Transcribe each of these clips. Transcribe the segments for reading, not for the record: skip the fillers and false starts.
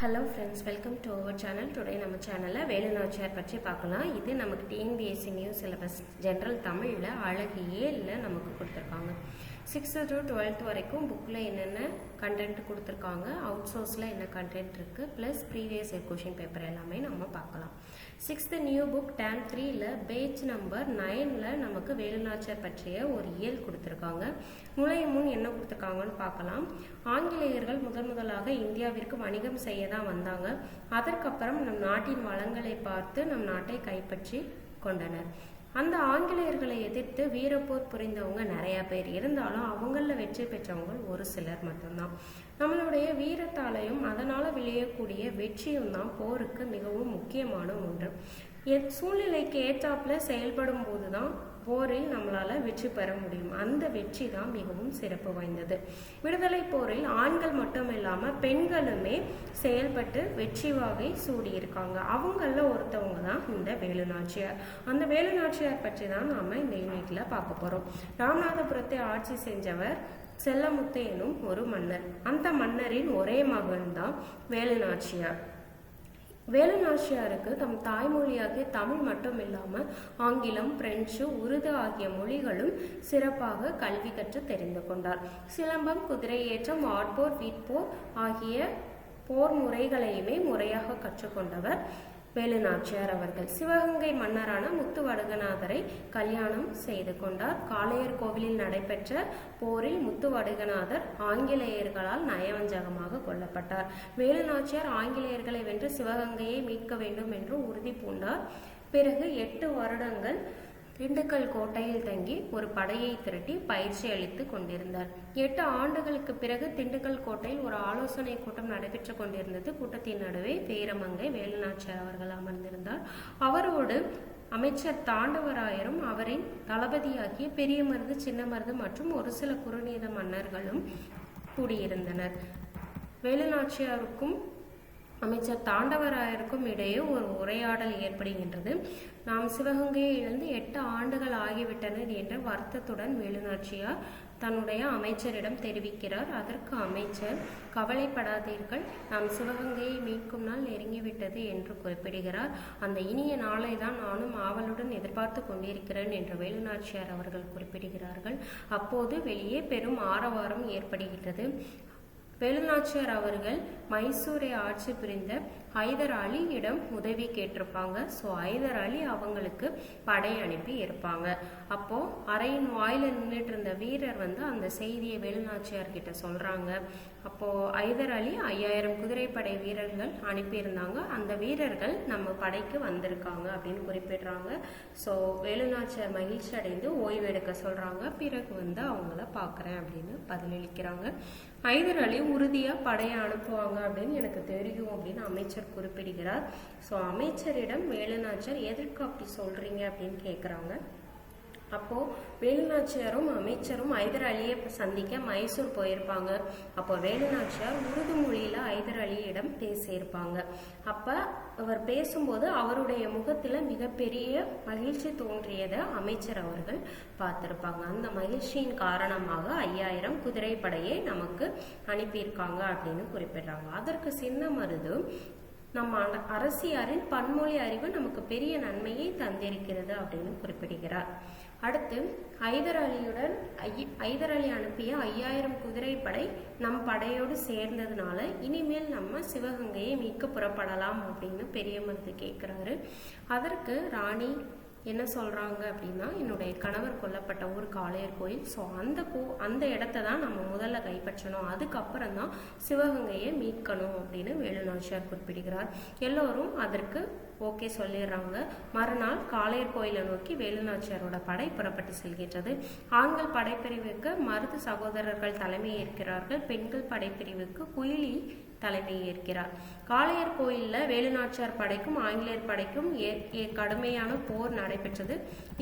Hello friends, welcome to our channel. Today நம்ம சேனல்ல வேலுநாச்சியார் பற்றி பார்க்கலாம். இது நமக்கு TNPSC நியூ சிலபஸ் ஜெனரல் தமிழ்ல அழகு 7ல நமக்கு கொடுத்திருக்காங்க. 6th to 12th வரைக்கும் புக்ல என்னென்ன கண்டென்ட் கொடுத்திருக்காங்க, அவுட் சோர்ஸ்ல என்ன கண்டென்ட் இருக்கு, plus previous year question paper எல்லாமே நம்ம பார்க்கலாம். 6th நியூ புக் டேம் 3ல பேஜ் நம்பர் 9ல நமக்கு வேலுநாச்சியார் பற்றிய ஒரு இயல் கொடுத்திருக்காங்க. நுழையும் முன் என்ன கொடுத்திருக்காங்கன்னு பார்க்கலாம். ஆங்கிலேயர்கள் முதலாக இந்தியாவிற்கு வணிகம் செய்ய தான் வந்தாங்க. அதற்கப்புறம் நம் நாட்டின் வளங்களை பார்த்து நம் நாட்டை கைப்பற்றி கொண்டனர். அந்த ஆங்கிலேயர்களை எதிர்த்து வீரப்போர் புரிந்தவங்க நிறைய பேர் இருந்தாலும் அவங்கள வெற்றி பெற்றவங்க ஒரு சிலர் மட்டும்தான். நம்மளுடைய வீரத்தாலையும் அதனால விளையக்கூடிய வெற்றியும் தான் போருக்கு மிகவும் முக்கியமான ஒன்று. சூழ்நிலைக்கு ஏற்றாப்புல செயல்படும் போதுதான் போரில் நம்மளால வெற்றி பெற முடியும். அந்த வெற்றி தான் மிகவும் சிறப்பு வாய்ந்தது. விடுதலை போரில் ஆண்கள் மட்டும் இல்லாம பெண்களுமே செயல்பட்டு வெற்றி வாகை சூடியிருக்காங்க. அவங்கள ஒருத்தவங்க தான் இந்த வேலுநாச்சியார். அந்த வேலுநாச்சியார் பற்றி தான் நாம இந்த யூனிட்ல பார்க்க போறோம். ராமநாதபுரத்தை ஆட்சி செஞ்சவர் செல்லமுத்து எனும் ஒரு மன்னர். அந்த மன்னரின் ஒரே மகன் தான் வேலுநாச்சியார். வேலுநாச்சியாருக்கு தம் தாய்மொழியாகிய தமிழ் மட்டும் இல்லாமல் ஆங்கிலம், பிரெஞ்சு, உருது ஆகிய மொழிகளும் சிறப்பாக கல்வி கற்று தெரிந்து கொண்டார். சிலம்பம், குதிரை ஏற்றம், ஆட்போர், வீட்போர் ஆகிய போர் முறைகளையுமே முறையாக கற்றுக்கொண்டவர் வேலுநாச்சியார் அவர்கள். சிவகங்கை மன்னரான முத்துவடுகநாதரை கல்யாணம் செய்து கொண்டார். காளையர் கோவிலில் நடைபெற்ற போரில் முத்துவடுகநாதர் ஆங்கிலேயர்களால் நயவஞ்சகமாக கொல்லப்பட்டார். வேலுநாச்சியார் ஆங்கிலேயர்களை வென்று சிவகங்கையை மீட்க வேண்டும் என்று உறுதி பூண்டார். பிறகு 8 வருடங்கள் திண்டுக்கல் கோட்டையில் தங்கி ஒரு படையை திரட்டி பயிற்சி அளித்து கொண்டிருந்தார். 8 ஆண்டுகளுக்கு பிறகு திண்டுக்கல் கோட்டையில் ஒரு ஆலோசனை கூட்டம் நடைபெற்று கொண்டிருந்தது. கூட்டத்தின் நடுவே வீரமங்கை வேலுநாச்சியார் அவர்கள் அமர்ந்திருந்தார். அவரோடு அமைச்சர் தாண்டவராயரும் அவரின் தளபதியாகிய பெரிய மருது, சின்ன மருது மற்றும் ஒரு சில குறுநீத மன்னர்களும் கூடியிருந்தனர். வேலுநாச்சியாருக்கும் அமைச்சர் தாண்டவராயருக்கும் இடையே ஒரு உரையாடல் ஏற்படுகின்றது. நாம் சிவகங்கையை இழந்து 8 ஆண்டுகள் ஆகிவிட்டனர் என்ற வருத்தத்துடன் வேலுநாச்சியார் தன்னுடைய அமைச்சரிடம் தெரிவிக்கிறார். அதற்கு அமைச்சர், கவலைப்படாதீர்கள், நாம் சிவகங்கையை மீட்கும் நாள் நெருங்கிவிட்டது என்று குறிப்பிடுகிறார். அந்த இனிய நாளை தான் நானும் ஆவலுடன் எதிர்பார்த்து கொண்டிருக்கிறேன் என்று வேலுநாச்சியார் அவர்கள் குறிப்பிடுகிறார்கள். அப்போது வெளியே பெரும் ஆரவாரம் ஏற்படுகின்றது. வேலுநாச்சியார் அவர்கள் மைசூரை ஆட்சி புரிந்த ஹைதர் அலியிடம் உதவி கேட்டிருப்பாங்க. ஸோ ஹைதர் அலி அவங்களுக்கு படை அனுப்பி இருப்பாங்க. அப்போ அறையின் வாயில நின்றுட்டு இருந்த வீரர் அந்த செய்தியை வேலுநாச்சியார் கிட்ட சொல்றாங்க. அப்போ ஹைதர் அலி 5000 குதிரைப்படை வீரர்கள் அனுப்பியிருந்தாங்க. அந்த வீரர்கள் நம்ம படைக்கு வந்திருக்காங்க அப்படின்னு குறிப்பிடுறாங்க. ஸோ வேலுநாச்சியார் மகிழ்ச்சி அடைந்து ஓய்வு எடுக்க சொல்றாங்க. பிறகு அவங்கள பாக்குறேன் அப்படின்னு பதிலளிக்கிறாங்க. ஹைதர் அலி உறுதியா படையை அனுப்புவாங்க அப்படின்னு எனக்கு தெரியும் அப்படின்னு அமைச்சர் குறிப்பிடுகிறார். ஸோ அமைச்சரிடம் வேலுநாச்சியார் எதற்கு அப்படி சொல்றீங்க அப்படின்னு கேட்குறாங்க. அப்போ வேலுநாச்சியாரும் அமைச்சரும் ஹைதர் அலியை சந்திக்க மைசூர் போயிருப்பாங்க. அப்போ வேலுநாச்சியார் உருது மொழியில ஹைதர் அலியிடம் பேசியிருப்பாங்க. அப்ப அவர் பேசும்போது அவருடைய முகத்துல மிகப்பெரிய மகிழ்ச்சி தோன்றியதை அமைச்சர் அவர்கள் பார்த்திருப்பாங்க. அந்த மகிழ்ச்சியின் காரணமாக 5000 குதிரைப்படையை நமக்கு அனுப்பியிருக்காங்க அப்படின்னு குறிப்பிடுறாங்க. அதற்கு சின்ன மருது, நம்ம அரசியாரின் பன்மொழி அறிவு நமக்கு பெரிய நன்மையை தந்திருக்கிறது அப்படின்னு குறிப்பிடுகிறார். அடுத்து ஹைதர் அலி அனுப்பிய 5000 குதிரைப்படை நம் படையோடு சேர்ந்ததுனால இனிமேல் நம்ம சிவகங்கையை மீட்க புறப்படலாம் அப்படின்னு பெரிய மருது கேட்கிறாரு. அதற்கு ராணி என்ன சொல்றாங்க அப்படின்னா, என்னுடைய கணவர் கொல்லப்பட்ட ஊர் காளையர் கோயில். ஸோ அந்த இடத்த தான் நம்ம முதல்ல கைப்பற்றணும், அதுக்கப்புறம் தான் சிவகங்கையை மீட்கணும் அப்படின்னு வேலுநாச்சியார் குறிப்பிடுகிறார். எல்லோரும் அதற்கு ஓகே சொல்லிடுறாங்க. மறுநாள் காளையர் கோயிலை நோக்கி வேலுநாச்சியாரோட படை புறப்பட்டு செல்கின்றது. ஆண்கள் படைப்பிரிவுக்கு மருது சகோதரர்கள் தலைமை ஏற்கிறார்கள். பெண்கள் படைப்பிரிவுக்கு குயிலி தலைமை ஏற்கிறார். காளையர் கோயில்ல வேலுநாச்சியார் படைக்கும் ஆங்கிலேயர் படைக்கும் கடுமையான போர் நடைபெற்றது.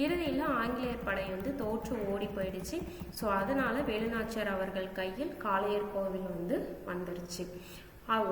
இறுதியில் ஆங்கிலேயர் படை தோற்று ஓடி போயிடுச்சு. ஸோ அதனால வேலுநாச்சியார் அவர்கள் கையில் காளையர் கோவில் வந்துருச்சு.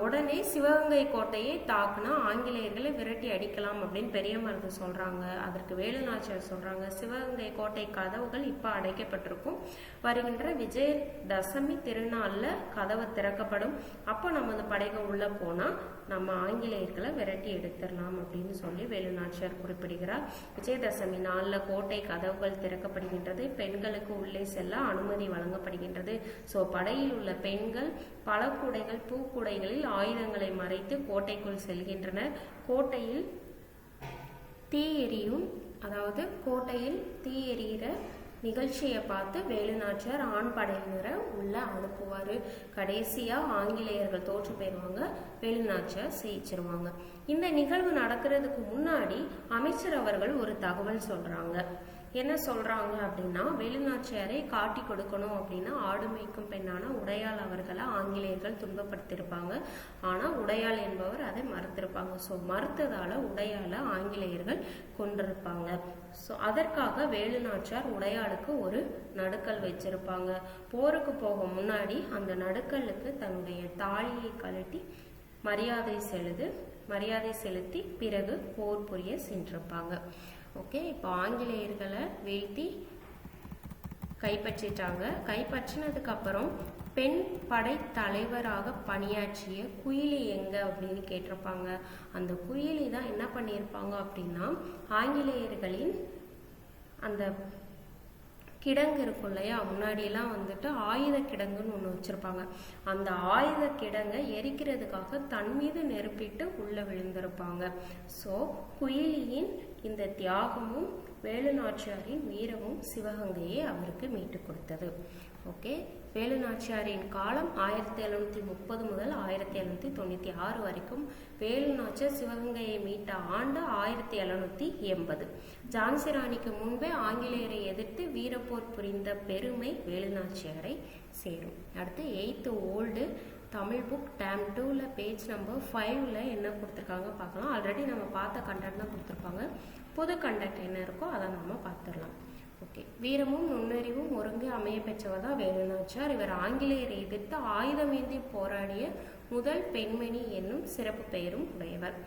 உடனே சிவகங்கை கோட்டையை தாக்குனா ஆங்கிலேயர்களை விரட்டி அடிக்கலாம் அப்படின்னு பெரிய மருது சொல்றாங்க. அதற்கு வேலுநாச்சியார் சொல்றாங்க, சிவகங்கை கோட்டை கதவுகள் இப்ப அடைக்கப்பட்டிருக்கும், வருகின்ற விஜயதசமி திருநாள்ல கதவு திறக்கப்படும், அப்ப நம்ம அந்த படைகள் உள்ள போனா நம்ம ஆங்கிலேயர்களை விரட்டி எடுத்துடலாம் அப்படின்னு சொல்லி வேலுநாச்சியார் குறிப்பிடுகிறார். விஜயதசமி நாள்ல கோட்டை கதவுகள் திறக்கப்படுகின்றது, பெண்களுக்கு உள்ளே செல்ல அனுமதி வழங்கப்படுகின்றது. சோ படையில் உள்ள பெண்கள் பழக்குடைகள் பூக்குடைகளில் ஆயுதங்களை மறைத்து கோட்டைக்குள் செல்கின்றனர். கோட்டையில் தீ எரியிற நிகழ்ச்சியை பார்த்து வேலுநாச்சியார் ஆண் படையினரை உள்ள அனுப்புவாரு. கடைசியா ஆங்கிலேயர்கள் தோற்று போயிருவாங்க, வேலுநாச்சியார் ஜெயிச்சிருவாங்க. இந்த நிகழ்வு நடக்கிறதுக்கு முன்னாடி அமைச்சர் அவர்கள் ஒரு தகவல் சொல்றாங்க. என்ன சொல்றாங்க அப்படின்னா, வேலுநாச்சியாரை காட்டி கொடுக்கணும் அப்படின்னா ஆடு மேய்க்கும் பெண்ணான உடையாள் அவர்களை ஆங்கிலேயர்கள் துன்பப்படுத்திருப்பாங்க. ஆனா உடையாள் என்பவர் அதை மறுத்திருப்பாங்க. ஸோ மறுத்ததால உடையாள ஆங்கிலேயர்கள் கொண்டிருப்பாங்க. ஸோ அதற்காக வேலுநாச்சியார் உடையாளுக்கு ஒரு நடுக்கல் வச்சிருப்பாங்க. போருக்கு போக முன்னாடி அந்த நடுக்கல்லுக்கு தன்னுடைய தாலியை கழட்டி மரியாதை செலுத்தி பிறகு போர் புரிய சென்றிருப்பாங்க. ஓகே, இப்போ ஆங்கிலேயர்களை வீழ்த்தி கைப்பற்றிட்டாங்க. கைப்பற்றினதுக்கு அப்புறம் பெண் படை தலைவராக பணியாற்றிய குயிலி எங்க அப்படின்னு கேட்டிருப்பாங்க. அந்த குயிலி தான் என்ன பண்ணியிருப்பாங்க அப்படின்னா, ஆங்கிலேயர்களின் அந்த கிடங்கு இருக்கும் இல்லையா, முன்னாடியெல்லாம் வந்துட்டு ஆயுத கிடங்குன்னு ஒன்று வச்சிருப்பாங்க. அந்த ஆயுத கிடங்கை எரிக்கிறதுக்காக தன் மீது நெருப்பிட்டு உள்ள விழுந்திருப்பாங்க. ஸோ குயிலியின் இந்த தியாகமும் வேலுநாச்சியாரின் வீரமும் சிவகங்கையை அவருக்கு மீட்டு கொடுத்தது. ஓகே, வேலுநாச்சியாரின் காலம் 1730 முதல் 1796 வரைக்கும். வேலுநாச்சியார் சிவகங்கையை மீட்ட ஆண்டு 1780. ஜான்சி ராணிக்கு முன்பே ஆங்கிலேயரை எதிர்த்து வீரப்போர் புரிந்த பெருமை வேலுநாச்சியாரை சேரும். அடுத்து 8th old Tamil book term 2ல பேஜ் நம்பர் 5ல என்ன கொடுத்துருக்காங்க பார்க்கலாம். ஆல்ரெடி நம்ம பார்த்த கண்டென்ட் தான் கொடுத்துருப்பாங்க. புது கண்டென்ட் என்ன இருக்கோ அதை நம்ம பார்த்துடலாம். ஓகே, வீரமும் நுண்ணறிவும் ஒருங்கு அமைய பெற்றவர் தான் வேலுநாச்சியார். இவர் ஆங்கிலேயரை எதிர்த்து ஆயுதமேந்தி போராடிய முதல் பெண்மணி என்னும் சிறப்பு பெயரும் உடையவர்.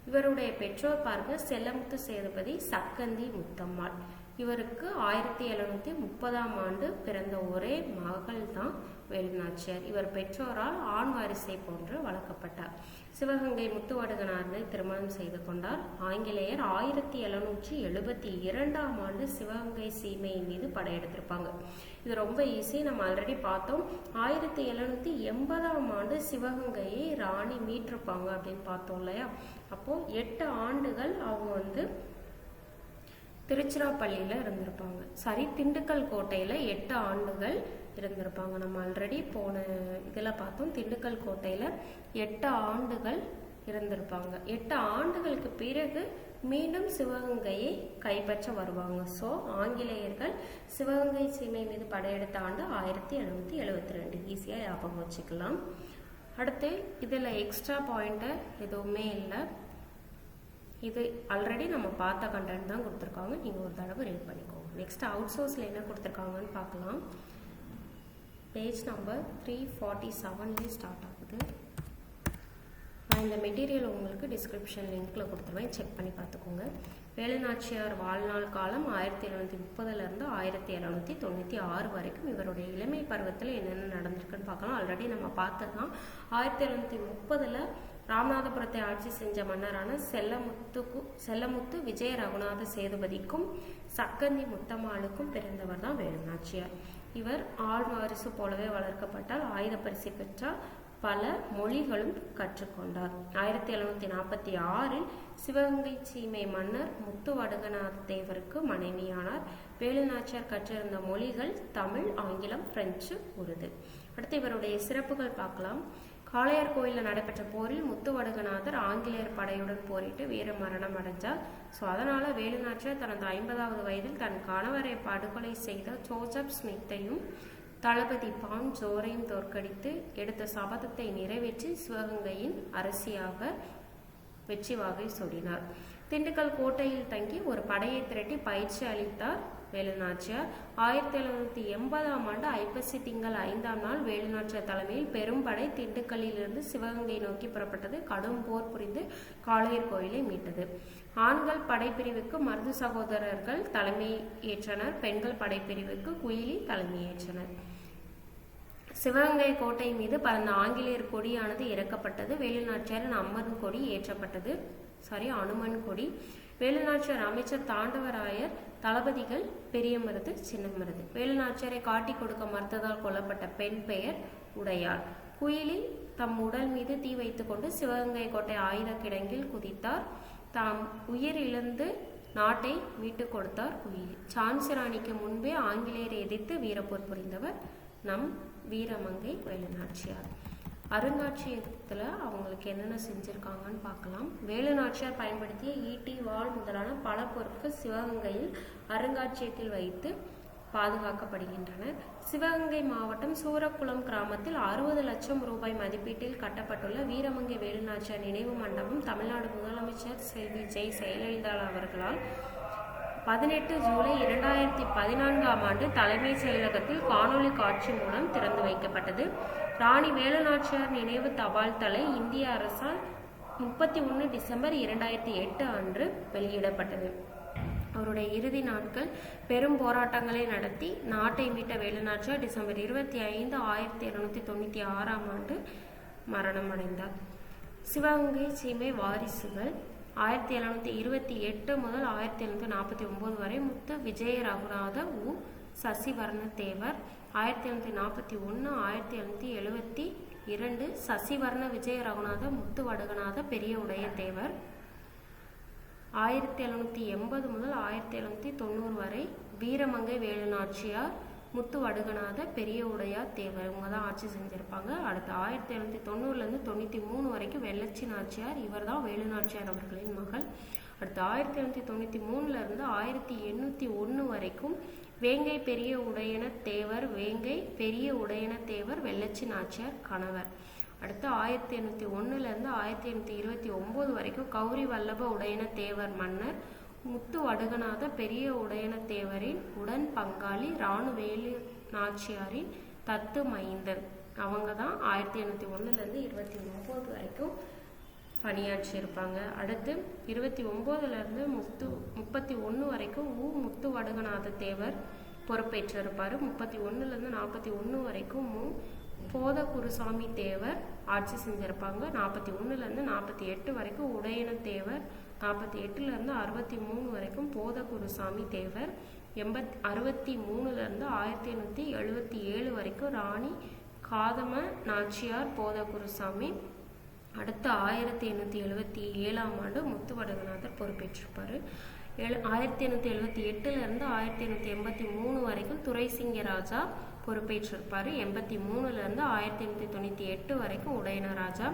இவருடைய பெற்றோர் பார்க்க செல்லமுத்து சேதுபதி, சக்கந்தி முத்தம்மாள். இவருக்கு 1730ஆம் ஆண்டு பிறந்த ஒரே மகள் தான் வேலுநாச்சியார். இவர் பெற்றோரால் ஆண் வாரிசை போன்று வளர்க்கப்பட்டார். சிவகங்கை முத்துவடுகனாரை திருமணம் செய்து கொண்டார். ஆங்கிலேயர் 1772ஆம் ஆண்டு சிவகங்கை சீமையின் மீது படையெடுத்திருப்பாங்க. இது ரொம்ப ஈஸி, நம்ம ஆல்ரெடி பார்த்தோம். 1780ஆம் ஆண்டு சிவகங்கையை ராணி மீட்டிருப்பாங்க அப்படின்னு பார்த்தோம் இல்லையா. அப்போ 8 ஆண்டுகள் அவங்க திருச்சிராப்பள்ளியில இருந்திருப்பாங்க. திண்டுக்கல் கோட்டையில 8 ஆண்டுகள் இருந்திருப்பாங்க. நம்ம ஆல்ரெடி போன இதில் பார்த்தோம். திண்டுக்கல் கோட்டையில 8 ஆண்டுகள் இருந்திருப்பாங்க. 8 ஆண்டுகளுக்கு பிறகு மீண்டும் சிவகங்கையை கைப்பற்ற வருவாங்க. ஸோ ஆங்கிலேயர்கள் சிவகங்கை சீமை மீது படையெடுத்த ஆண்டு 1772. ஈஸியாக ஞாபகம் வச்சுக்கலாம். அடுத்து இதில் எக்ஸ்ட்ரா பாயிண்ட்டு எதுவுமே இல்லை. இது ஆல்ரெடி நம்ம பார்த்த கண்டென்ட் தான் கொடுத்துருக்காங்க. நீங்கள் ஒரு தடவை ரீட் பண்ணிக்கோங்க. நெக்ஸ்ட் அவுட் சோர்ஸில் என்ன கொடுத்துருக்காங்கன்னு பார்க்கலாம். பேஜ் நம்பர் 347 ஸ்டார்ட் ஆகுது. நான் இந்த மெட்டீரியல் உங்களுக்கு டிஸ்கிரிப்ஷன் லிங்க்கில் கொடுத்துருவேன், செக் பண்ணி பார்த்துக்கோங்க. வேலுநாச்சியார் வாழ்நாள் காலம் 1730 1796 வரைக்கும். இவருடைய இளமை பருவத்தில் என்னென்ன நடந்திருக்குன்னு பார்க்கலாம். ஆல்ரெடி நம்ம பார்த்தது தான். 1730 ராமநாதபுரத்தை ஆட்சி செஞ்ச மன்னரான செல்லமுத்து விஜய ரகுநாத சேதுபதிக்கும் சக்கந்தி முத்தம்மாளுக்கும் பிறந்தவர் தான் வேலுநாச்சியார். இவர் ஆள் வாரிசு போலவே வளர்க்கப்பட்டால் ஆயுத பரிசு பெற்றார். பல மொழிகளும் கற்றுக்கொண்டார். 1746 சிவகங்கை சீமை மன்னர் முத்துவடுகநாத தேவருக்கு மனைவியானார். வேலுநாச்சியார் கற்றிருந்த மொழிகள் தமிழ், ஆங்கிலம், பிரெஞ்சு, உருது. அடுத்து இவருடைய சிறப்புகள் பார்க்கலாம். காளையார் கோயிலில் நடைபெற்ற போரில் முத்துவடுகநாதர் ஆங்கிலேயர் படையுடன் போரிட்டு வீர மரணம் அடைஞ்சார். ஸோ அதனால வேலுநாச்சியார் தனது 50வது வயதில் தன் கணவரை படுகொலை செய்த ஜோசப் ஸ்மித்தையும் தளபதி பான் ஜோரையும் தோற்கடித்து எடுத்த சபதத்தை நிறைவேற்றி சிவகங்கையின் அரசியாக வெற்றி வாகை சூடினார். திண்டுக்கல் கோட்டையில் தங்கி ஒரு படையை திரட்டி பயிற்சி அளித்தார். வேலுநாச்சியார். 1780ஆம் ஆண்டு ஐப்பசி திங்கள் 5ஆம் நாள் வேலுநாச்சியார் தலைமையில் பெரும்படை திண்டுக்கல்லிலிருந்து சிவகங்கை நோக்கி புறப்பட்டது. கடும் போர் புரிந்து காளையர் கோயிலை மீட்டது. ஆண்கள் படைப்பிரிவுக்கு மருது சகோதரர்கள் தலைமை ஏற்றனர். பெண்கள் படைப்பிரிவுக்கு குயிலி தலைமையேற்றனர். சிவகங்கை கோட்டை மீது பறந்த ஆங்கிலேயர் கொடியானது இறக்கப்பட்டது. வேலுநாச்சியாரின் அம்மன் கொடி ஏற்றப்பட்டது. அனுமன் கொடி. வேலுநாச்சியார் அமைச்சர் தாண்டவராயர், தளபதிகள் பெரிய மருது, சின்ன மருது. வேலுநாச்சியாரை காட்டி கொடுக்க மறுத்ததால் கொல்லப்பட்ட பெண் பெயர் உடையாள். குயிலி தம் உடல் மீது தீ வைத்துக் கொண்டு சிவகங்கை கோட்டை ஆயுத கிடங்கில் குதித்தார். தாம் உயிர் இழந்து நாட்டை மீட்டுக் கொடுத்தார் குயிலி. சான்சி ராணிக்கு முன்பே ஆங்கிலேயரை எதிர்த்து வீரப்போர் புரிந்தவர் நம் வீரமங்கை வேலுநாச்சியார். அருங்காட்சியகத்தில் அவங்களுக்கு என்னென்ன செஞ்சுருக்காங்கன்னு பார்க்கலாம். வேலுநாச்சியார் பயன்படுத்திய ஈட்டி, வாள் முதலான பல பொருட்கள் சிவகங்கையில் அருங்காட்சியகத்தில் வைத்து பாதுகாக்கப்படுகின்றன. சிவகங்கை மாவட்டம் சூரக்குளம் கிராமத்தில் 60 லட்சம் ரூபாய் மதிப்பீட்டில் கட்டப்பட்டுள்ள வீரமங்கை வேலுநாச்சியார் நினைவு மண்டபம் தமிழ்நாடு முதலமைச்சர் செல்வி ஜெய் ஜெயலலிதா அவர்களால் 18 ஜூலை 2014ஆம் ஆண்டு தலைமைச் செயலகத்தில் காணொலி காட்சி மூலம் திறந்து வைக்கப்பட்டது. ராணி வேலுநாச்சியார் நினைவு தபால் தலை இந்திய அரசால் 31 டிசம்பர் 2008 அன்று வெளியிடப்பட்டது. அவருடைய இறுதி நாட்கள் பெரும் போராட்டங்களை நடத்தி நாட்டை மீட்ட வேலுநாச்சியார் டிசம்பர் 25, 1796ஆம் ஆண்டு மரணம் அடைந்தார். சிவகங்கை சீமை வாரிசுகள் 1728 முதல் 1749 வரை முத்து விஜய ரகுநாத உ சசிவர்ண தேவர். 1741 1772 சசிவர்ண விஜய ரகுநாத முத்து வடுகநாத பெரிய உடைய தேவர். 1780 முதல் 1790 வரை வீரமங்கை வேலுநாச்சியார் முத்து வடுகநாத பெரிய உடையார் தேவர். இவங்க தான் ஆட்சி செஞ்சிருப்பாங்க. அடுத்து 1790 93 வரைக்கும் வெள்ளச்சி நாச்சியார், இவர் தான் வேலுநாச்சியார் அவர்களின் மகள். அடுத்து 1793 1801 வரைக்கும் வேங்கை பெரிய உடையன தேவர், வேங்கை பெரிய உடையன தேவர் வெள்ளச்சி நாச்சியார் கணவர். அடுத்து 1801 1829 வரைக்கும் கௌரி வல்லப உடையன தேவர் மன்னர், முத்து வடுகநாத பெரிய உடையன தேவரின் உடன் பங்காளி, ராணு வேலு நாச்சியாரின் தத்து மைந்தன். அவங்க தான் 1801 29 வரைக்கும் பணியாற்றி இருப்பாங்க. அடுத்து 29 31 வரைக்கும் உ முத்து வடுகநாத தேவர் பொறுப்பேற்றிருப்பார். 31 41 வரைக்கும் மு போத குருசாமி தேவர் ஆட்சி செஞ்சிருப்பாங்க. 41 48 வரைக்கும் உடையன தேவர். 48 63 வரைக்கும் போத குருசாமி தேவர். 63 1877 வரைக்கும் ராணி காதம நாச்சியார் போத குருசாமி. அடுத்து 1877ஆம் ஆண்டு முத்து வடுகநாதர் பொறுப்பேற்றிருப்பார். 1878 1883 வரைக்கும் துரைசிங்கராஜா பொறுப்பேற்றிருப்பார். 83 1898 வரைக்கும் உடையனராஜா.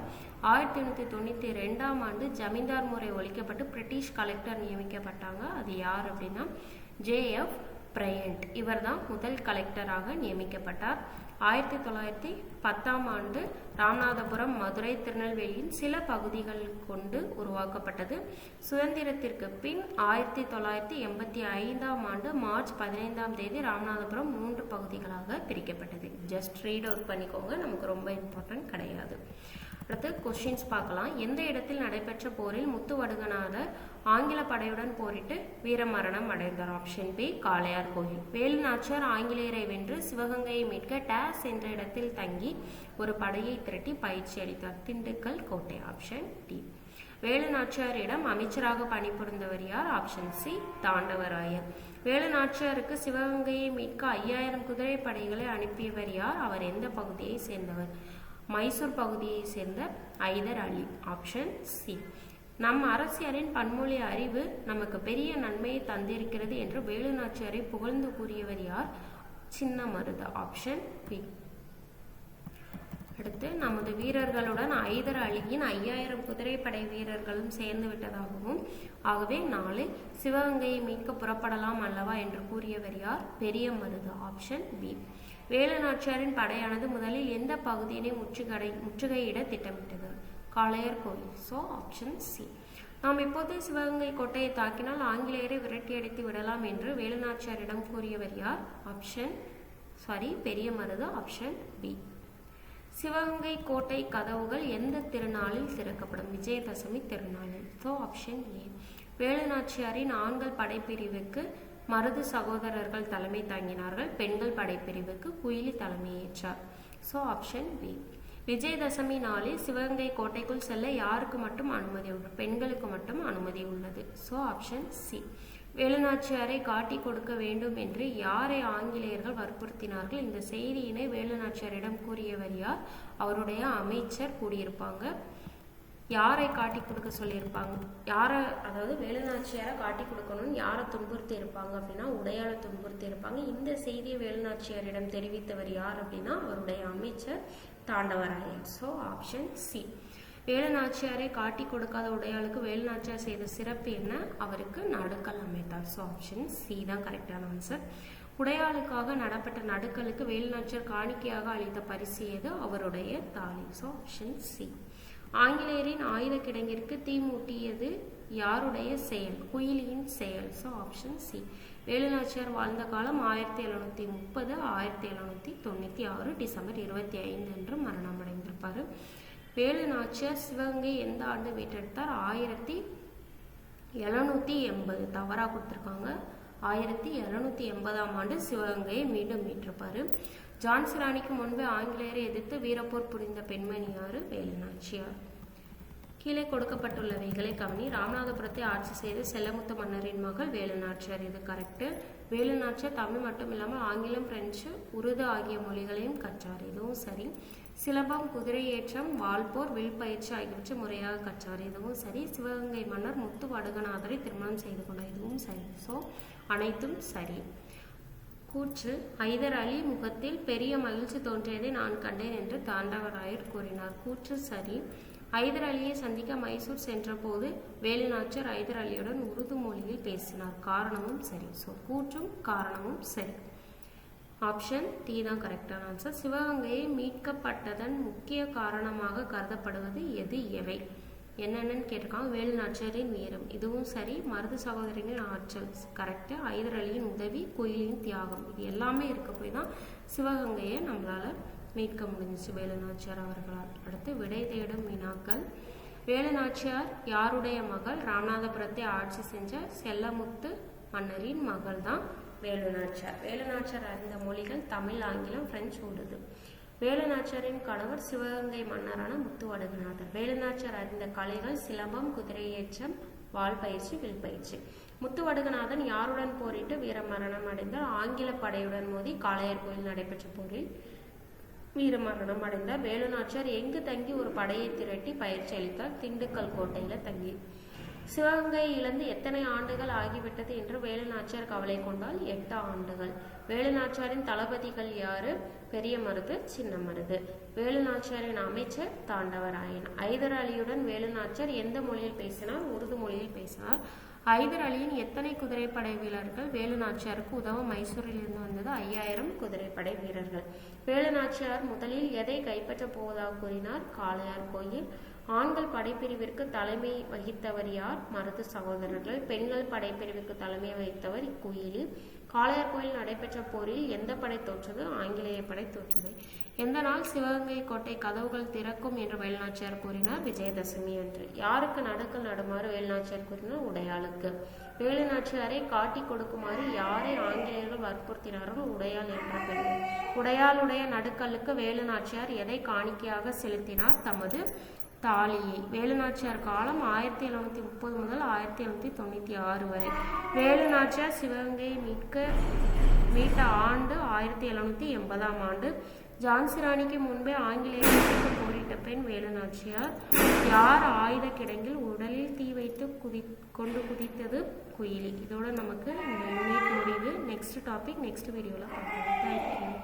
1892ஆம் ஆண்டு ஜமீன்தார் முறை ஒழிக்கப்பட்டு பிரிட்டிஷ் கலெக்டர் நியமிக்கப்பட்டாங்க. அது யார் அப்படின்னா JF பிரையண்ட். இவர் தான் முதல் கலெக்டராக நியமிக்கப்பட்டார். 1910ஆம் ஆண்டு ராமநாதபுரம், மதுரை, திருநெல்வேலியின் சில பகுதிகள் கொண்டு உருவாக்கப்பட்டது. சுதந்திரத்திற்கு பின் 1985ஆம் ஆண்டு மார்ச் 15ஆம் தேதி ராமநாதபுரம் 3 பகுதிகளாக பிரிக்கப்பட்டது. ஜஸ்ட் ரீட் அவுட் பண்ணிக்கோங்க, நமக்கு ரொம்ப இம்பார்ட்டன்ட் கிடையாது. அடுத்து கொஸ்டின்ஸ் பார்க்கலாம். எந்த இடத்தில் நடைபெற்ற போரில் முத்து வடுகநாதர் ஆங்கில படையுடன் போரிட்டு வீரமரணம் அடைந்தார்? ஆப்ஷன் பி காளையார் கோயில். வேலுநாச்சியார் ஆங்கிலேயரை வென்று சிவகங்கையை மீட்க டேஸ் என்ற இடத்தில் தங்கி ஒரு படையை திரட்டி பயிற்சி அளித்தார். திண்டுக்கல் கோட்டை. Option D. வேலுநாச்சியாரிடம் அமைச்சராக பணிபுரிந்தவர் யார்? Option C Thandavarayar. வேலுநாச்சியாருக்கு சிவகங்கையை மீட்க 5000 குதிரை படைகளை அனுப்பியவர் யார்? அவர் எந்த பகுதியை சேர்ந்தவர்? மைசூர் பகுதியை சேர்ந்த ஐதர் அலி. Option C. நம் அரசியலின் பன்மொழி அறிவு நமக்கு பெரிய நன்மையை தந்திருக்கிறது என்று வேலுநாச்சியாரை புகழ்ந்து கூறியவர் யார்? சின்ன மருது. Option B. அடுத்து நமது வீரர்களுடன் ஐதர் அலியின் 5000 குதிரைப்படை வீரர்களும் சேர்ந்து விட்டதாகவும், ஆகவே நாளை சிவகங்கையை மீட்க புறப்படலாம் அல்லவா என்று கூறியவர் யார்? பெரிய மருது. Option B. வேலுநாச்சியாரின் படையானது முதலில் எந்த பகுதியினை முற்றுகையிட திட்டமிட்டது? Kalayar Koil. So option C. நாம் இப்போதே சிவகங்கை கோட்டையை தாக்கினால் ஆங்கிலேயரை விரட்டியடித்து விடலாம் என்று வேலுநாச்சியாரிடம் கூறியவர் யார்? பெரிய மருது. Option B. சிவகங்கை கோட்டை கதவுகள் எந்த திருநாளில் திறக்கப்படும்? விஜயதசமி திருநாளில். So option A. வேலுநாச்சியாரின் ஆண்கள் படைப்பிரிவுக்கு மருது சகோதரர்கள் தலைமை தாங்கினார்கள். பெண்கள் படைப்பிரிவுக்கு குயிலி தலைமையேற்றார். So option B. விஜயதசமி நாளில் சிவகங்கை கோட்டைக்குள் செல்ல யாருக்கு மட்டும் அனுமதி உள்ளது? பெண்களுக்கு மட்டும் அனுமதி உள்ளது. So option C. வேலுநாச்சியாரை காட்டி கொடுக்க வேண்டும் என்று யாரை ஆங்கிலேயர்கள் வற்புறுத்தினார்கள்? இந்த செய்தியினை வேலுநாச்சியாரிடம் கூறியவர் யார்? அவருடைய அமைச்சர் கூடியிருப்பாங்க. யாரை காட்டி கொடுக்க சொல்லியிருப்பாங்க? அதாவது வேலுநாச்சியாரை காட்டி கொடுக்கணும்னு யாரை துன்புறுத்தி இருப்பாங்க அப்படின்னா உடையாளை துன்புறுத்தி இருப்பாங்க. இந்த செய்தியை வேலுநாச்சியாரிடம் தெரிவித்தவர் யார் அப்படின்னா அவருடைய அமைச்சர் தாண்டவராயன். So option C. வேலுநாச்சியாரை காட்டி கொடுக்காத உடையாளுக்கு வேலுநாச்சியார் செய்த சிறப்பு என்ன? அவருக்கு நடுக்கல் அமைத்தார். ஸோ ஆப்ஷன் சி தான் கரெக்டான ஆன்சர். உடையாளுக்காக நடப்பட்ட நடுக்கலுக்கு வேலுநாச்சியார் காணிக்கையாக அளித்த பரிசு எது? அவருடைய தாலி. So option C. ஆங்கிலேயரின் ஆயுத கிடங்கிற்கு தீ மூட்டியது யாருடைய செயல்? குயிலியின் செயல். So option C. வேலுநாச்சியார் வாழ்ந்த காலம் 1730 1796 டிசம்பர் 25 அன்று மரணம் அடைந்திருப்பார். வேலுநாச்சியார் சிவகங்கை எந்த ஆண்டு மீட்டெடுத்தார்? 1780. தவறாக கொடுத்துருக்காங்க. 1780ஆம் ஆண்டு சிவகங்கையை மீண்டும் மீட்டிருப்பாரு. ஜான்சி ராணிக்கு முன்பே ஆங்கிலேயரை எதிர்த்து வீரப்போர் புரிந்த பெண்மணி யாரு? வேலுநாச்சியார். கீழே கொடுக்கப்பட்டுள்ளவைகளை கவனி. ராமநாதபுரத்தை ஆட்சி செய்த செல்லமுத்து மன்னரின் மகள் வேலுநாச்சியார். இது கரெக்டு. வேலுநாச்சியார் தமிழ் மட்டும் இல்லாமல் ஆங்கிலம், பிரெஞ்சு, உருது ஆகிய மொழிகளையும் கற்றார். இதுவும் சரி. சிலம்பம், குதிரை ஏற்றம், வால்போர், வில் பயிற்சி ஆகியவற்றை முறையாக கற்றார். இதுவும் சரி. சிவகங்கை மன்னர் முத்து வடுகநாதரை திருமணம் செய்து கொண்டார். இதுவும் சரி. ஸோ அனைத்தும் சரி. கூற்று. ஹைதர் அலி முகத்தில் பெரிய மகிழ்ச்சி தோன்றியதை நான் கண்டேன் என்று தாண்டவராயர் கூறினார். கூற்று சரி. ஹைதர் அலியை சந்திக்க மைசூர் சென்ற போது வேலுநாச்சியார் ஹைதர் அலியுடன் உருது மொழியில் பேசினார். காரணமும் சரி. ஸோ கூற்றும் காரணமும் சரி. ஆப்ஷன் டி தான் கரெக்டான ஆன்சர். சிவகங்கையை மீட்கப்பட்டதன் முக்கிய காரணமாக கருதப்படுவது எது? எவை? என்னென்னு கேட்டிருக்காங்க. வேலுநாச்சியாரின் வீரம். இதுவும் சரி. மருது சகோதரிகளின் ஆற்றல் கரெக்டு. ஹைதர் அலியின் உதவி, குயிலின் தியாகம். இது எல்லாமே இருக்க போய் தான் சிவகங்கையை நம்மளால மீட்க முடிஞ்சிச்சு வேலுநாச்சியார் அவர்களால். அடுத்து விடை தேடும் வினாக்கள். வேலுநாச்சியார் யாருடைய மகள்? ராமநாதபுரத்தை ஆட்சி செஞ்ச செல்லமுத்து மன்னரின் மகள் தான் வேலுநாச்சியார். வேலுநாச்சியார் அறிந்த மொழிகள் தமிழ், ஆங்கிலம், பிரெஞ்சு, உருது. வேலுநாச்சியாரின் கணவர் சிவகங்கை மன்னரான முத்து வடுகநாதர். வேலுநாச்சியார் அறிந்த கலைகள் சிலம்பம், குதிரை ஏற்றம், வால் பயிற்சி, வில் பயிற்சி. முத்து வடுகநாதன் யாருடன் போரிட்டு வீரமரணம் அடைந்தார்? ஆங்கில படையுடன் மோதி காளையர் கோயில் நடைபெற்ற போரில் வீரமரணம் அடைந்தார். வேலுநாச்சியார் எங்கு தங்கி ஒரு படையை திரட்டி பயிற்சி அளித்தார்? திண்டுக்கல் கோட்டையில தங்கி. சிவகங்கை இழந்து எத்தனை ஆண்டுகள் ஆகிவிட்டது என்று வேலுநாச்சியார் கவலை கொண்டால் 8 ஆண்டுகள். வேலுநாச்சியாரின் தளபதிகள் யாரு? பெரிய மருது, சின்ன மருது. வேலுநாச்சியாரின் அமைச்சர் தாண்டவராயன். ஹைதர் அலியுடன் வேலுநாச்சியார் எந்த மொழியில் பேசினார்? உருது மொழியில் பேசினார். ஹைதர் அலியின் எத்தனை குதிரைப்படை வீரர்கள் வேலுநாச்சியாருக்கு உதவ மைசூரில் இருந்து வந்தது? 5000 குதிரைப்படை வீரர்கள். வேலுநாச்சியார் முதலில் எதை கைப்பற்ற போவதாக கூறினார்? காளையார் கோயில். ஆண்கள் படைப்பிரிவிற்கு தலைமை வகித்தவர் யார்? மருது சகோதரர்கள். பெண்கள் படைப்பிரிவுக்கு தலைமை வகித்தவர் குயிலி. காளையார் கோயில் நடைபெற்ற போரில் எந்த படை தோற்றது? ஆங்கிலேய படை தோற்றது. எந்த நாள் சிவகங்கை கோட்டை கதவுகள் திறக்கும் என்று வேலுநாச்சியார் கூறினார்? விஜயதசமி அன்று. யாருக்கு நடுக்கல் நடுமாறு வேலுநாச்சியார் கூறினார்? உடையாளுக்கு. வேலுநாச்சியாரை காட்டி கொடுக்குமாறு யாரை ஆங்கிலேயர்கள் வற்புறுத்தினார்கள்? உடையாள் என்ற பெண். உடையாளுடைய நடுக்கல்லுக்கு வேலுநாச்சியார் எதை காணிக்கையாக செலுத்தினார்? தமது தாலியை. வேலுநாச்சியார் காலம் 1730 முதல் 1796 வரை. வேலுநாச்சியார் சிவகங்கையை மீட்ட ஆண்டு 1780ஆம் ஆண்டு. ஜான்சி ராணிக்கு முன்பே ஆங்கிலேயர்களுக்கு போரிட்ட பெண் வேலுநாச்சியார். யார் ஆயுத கிடங்கில் உடலில் தீ வைத்து கொண்டு குதித்தது? குயிலி. இதோட நமக்கு இந்த யூனிட் முடிவு. நெக்ஸ்ட் டாபிக் நெக்ஸ்ட் வீடியோவில் பார்க்கலாம். தேங்க்யூ.